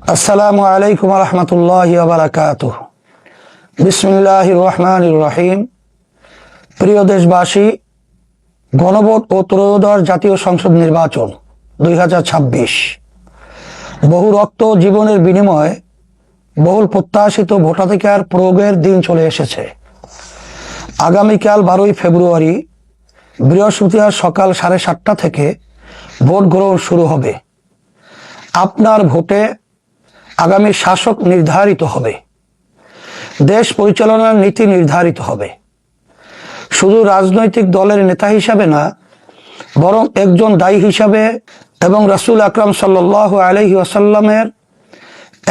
আসসালামু আলাইকুম রহমতুল্লাহি ওয়া বারাকাতুহু। বিসমিল্লাহির রহমানির রহিম। প্রিয় দেশবাসী, গণভোট ও ত্রয়োদশ জাতীয় সংসদ নির্বাচন 2026 বহু রক্ত জীবনের বিনিময়ে বহুল প্রত্যাশিত ভোটাধিকার প্রয়োগের দিন চলে এসেছে। আগামীকাল 12ই ফেব্রুয়ারি বৃহস্পতিবার সকাল 7:30 থেকে ভোট গ্রহণ শুরু হবে। আপনার ভোটে আগামী শাসক নির্ধারিত হবে, দেশ পরিচালনার নীতি নির্ধারিত হবে। শুধু রাজনৈতিক দলের নেতা হিসাবে না, বরং একজন দায়ী হিসাবে এবং রাসূল আকরাম সাল্লাল্লাহু আলাইহি ওয়াসাল্লামের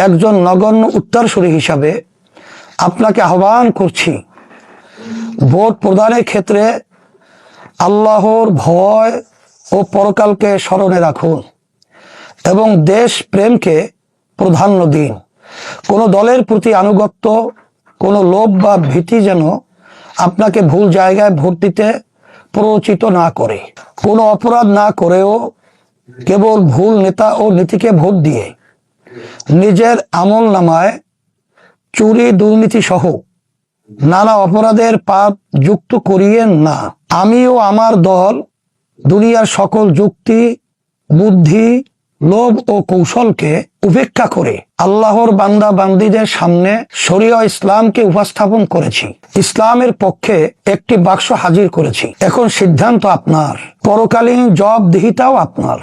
একজন নগণ্য উত্তরসূরি হিসাবে আপনাকে আহ্বান করছি, ভোট প্রদানের ক্ষেত্রে আল্লাহর ভয় ও পরকালকে স্মরণে রাখুন এবং দেশ প্রেমকে প্রাধান্য দিন। কোনো দলের প্রতি আনুগত্য, কোনো লোভ বা ভীতি যেন আপনাকে ভুল জায়গায় ভোট দিতে প্ররোচিত না করে। কোনো অপরাধ না করেও কেবল ভুল নেতা ও নীতিকে ভোট দিয়ে নিজের আমল নামায় চুরি, দুর্নীতি সহ নানা অপরাধের পাপ যুক্ত করিয়েন না। আমি ও আমার দল দুনিয়ার সকল যুক্তি, বুদ্ধি, লোভ ও কৌশলকে উপেক্ষা করে আল্লাহর বান্দা বান্দীদের সামনে শরিয়া ইসলামকে উপস্থাপন করেছি। ইসলামের পক্ষে একটি বাক্স হাজির করেছি। এখন সিদ্ধান্ত আপনার, পরকালীন জবাবদিহিতাও আপনার।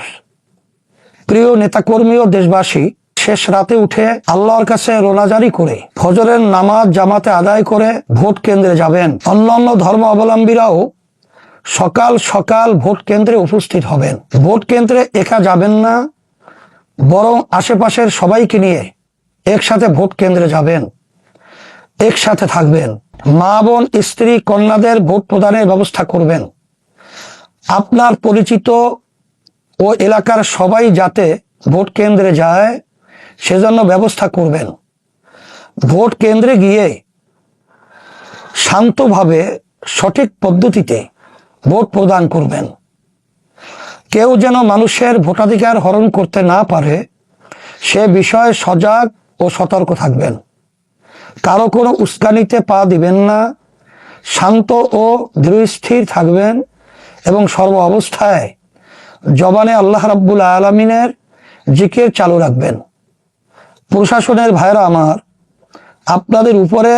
প্রিয় নেতাকর্মী ও দেশবাসী, শেষ রাতে উঠে আল্লাহর কাছে রোনাজারি করে ফজরের নামাজ জামাতে আদায় করে ভোট কেন্দ্রে যাবেন। অন্যান্য ধর্ম অবলম্বীরাও সকাল সকাল ভোট কেন্দ্রে উপস্থিত হবেন। ভোট কেন্দ্রে একা যাবেন না, বরং আশেপাশের সবাইকে নিয়ে একসাথে ভোট কেন্দ্রে যাবেন, একসাথে থাকবেন। মা, বোন, স্ত্রী, কন্যাদের ভোট প্রদানের ব্যবস্থা করবেন। আপনার পরিচিত ও এলাকার সবাই যাতে ভোট কেন্দ্রে যায় সেজন্য ব্যবস্থা করবেন। ভোট কেন্দ্রে গিয়ে শান্তভাবে সঠিক পদ্ধতিতে ভোট প্রদান করবেন। কেউ যেন মানুষের ভোটাধিকার হরণ করতে না পারে সে বিষয়ে সজাগ ও সতর্ক থাকবেন। কারো কোনো উস্কানিতে পা দিবেন না, শান্ত ও দৃঢ়স্থির থাকবেন এবং সর্ব অবস্থায় জবানে আল্লাহ রাব্বুল আলামিনের জিকির চালু রাখবেন। প্রশাসনের ভাইরা আমার, আপনাদের উপরে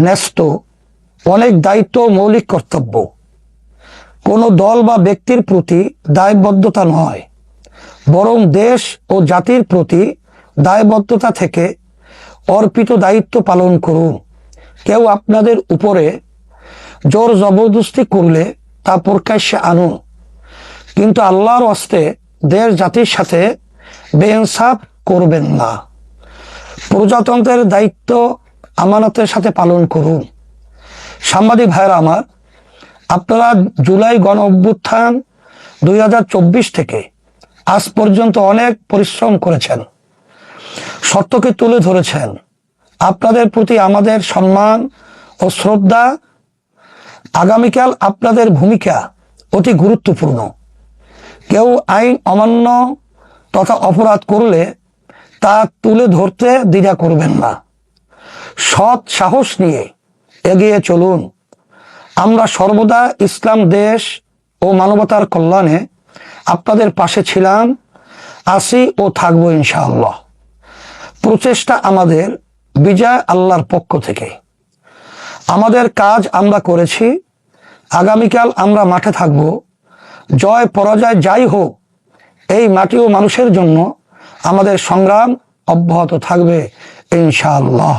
ন্যস্ত অনেক দায়িত্ব, মৌলিক কর্তব্য। কোনো দল বা ব্যক্তির প্রতি দায়বদ্ধতা নয়, বরং দেশ ও জাতির প্রতি দায়বদ্ধতা থেকে অর্পিত দায়িত্ব পালন করুন। কেউ আপনাদের উপরে জোর জবরদস্তি করলে তা প্রকাশ্যে আনুন, কিন্তু আল্লাহর ওয়াস্তে দেশ জাতির সাথে বেইনসাফ করবেন না। প্রজাতন্ত্রের দায়িত্ব আমানতের সাথে পালন করুন। সাংবাদিক ভাইরা আমার, আপনারা জুলাই গণ অভ্যুত্থান 2024 থেকে আজ পর্যন্ত অনেক পরিশ্রম করেছেন, সত্যকে তুলে ধরেছেন। আপনাদের প্রতি আমাদের সম্মান ও শ্রদ্ধা। আগামীকাল আপনাদের ভূমিকা অতি গুরুত্বপূর্ণ। কেউ আইন অমান্য তথা অপরাধ করলে তা তুলে ধরতে দ্বিধা করবেন না। সৎ সাহস নিয়ে এগিয়ে চলুন। আমরা সর্বদা ইসলাম, দেশ ও মানবতার কল্যাণে আপনাদের পাশে ছিলাম, আছি ও থাকবো ইনশাআল্লাহ। প্রচেষ্টা আমাদের, বিজয় আল্লাহর পক্ষ থেকে। আমাদের কাজ আমরা করেছি। আগামীকাল আমরা মাঠে থাকব। জয় পরাজয় যাই হোক, এই মাটি ও মানুষের জন্য আমাদের সংগ্রাম অব্যাহত থাকবে ইনশাআল্লাহ।